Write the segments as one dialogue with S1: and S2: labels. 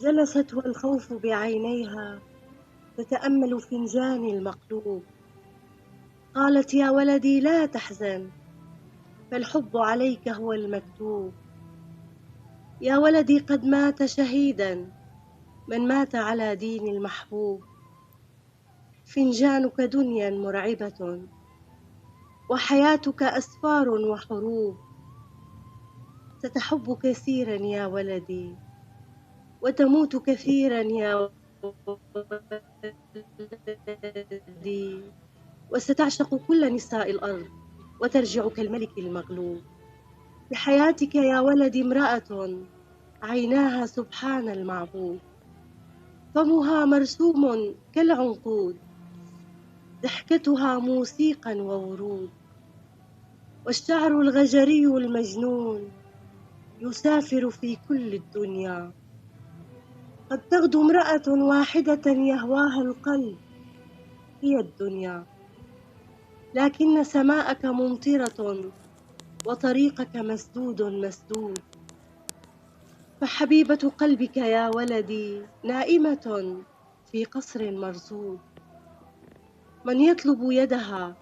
S1: جلست والخوف بعينيها تتأمل فنجاني المقلوب. قالت: يا ولدي لا تحزن، فالحب عليك هو المكتوب. يا ولدي قد مات شهيدا من مات على دين المحبوب. فنجانك دنيا مرعبة، وحياتك أسفار وحروب. ستحب كثيرا يا ولدي، وتموت كثيرا يا ولدي، وستعشق كل نساء الأرض، وترجع كالملك المغلوب. بحياتك يا ولدي امرأة عيناها سبحان المعبود، فمها مرسوم كالعنقود، ضحكتها موسيقى وورود. والشعر الغجري المجنون يسافر في كل الدنيا. قد تغدو امرأة واحدة يهواها القلب، هي الدنيا. لكن سماءك ممطرة، وطريقك مسدود مسدود. فحبيبة قلبك يا ولدي نائمة في قصر مرصود. من يطلب يدها،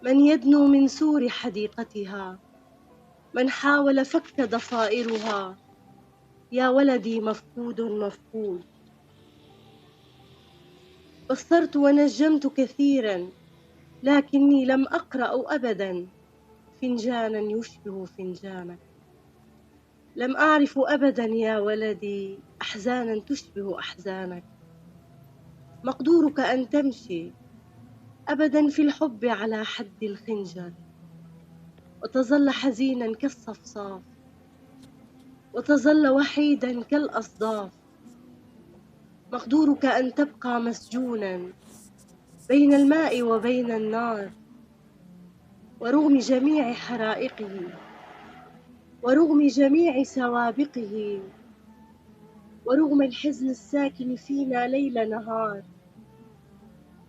S1: من يدنو من سور حديقتها، من حاول فك ضفائرها، يا ولدي مفقود مفقود. بصرت ونجمت كثيرا، لكني لم أقرأ أبدا فنجانا يشبه فنجانك. لم أعرف أبدا يا ولدي أحزانا تشبه أحزانك. مقدورك أن تمشي أبدا في الحب على حد الخنجر، وتظل حزينا كالصفصاف، وتظل وحيدا كالأصداف. مقدورك أن تبقى مسجونا بين الماء وبين النار، ورغم جميع حرائقه، ورغم جميع سوابقه، ورغم الحزن الساكن فينا ليل نهار،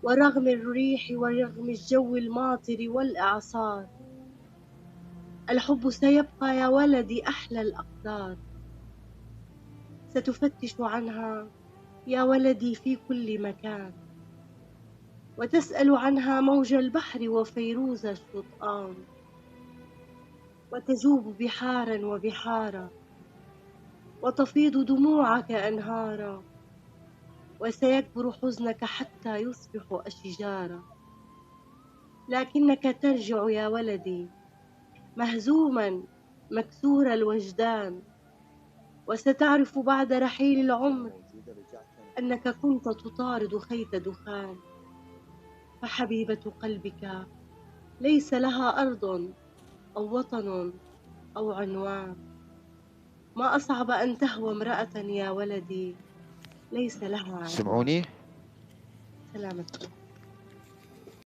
S1: ورغم الريح ورغم الجو الماطر والإعصار. الحب سيبقى يا ولدي أحلى الأقدار. ستفتش عنها يا ولدي في كل مكان، وتسأل عنها موج البحر وفيروز الشطآن، وتجوب بحارا وبحارا، وتفيض دموعك أنهارا، وسيكبر حزنك حتى يصبح أشجارا. لكنك ترجع يا ولدي مهزوما مكسور الوجدان، وستعرف بعد رحيل العمر أنك كنت تطارد خيط دخان. فحبيبة قلبك ليس لها أرض أو وطن أو عنوان. ما أصعب أن تهوى امرأة يا ولدي ليس لها عنوان.
S2: سمعوني؟
S1: سلامتك.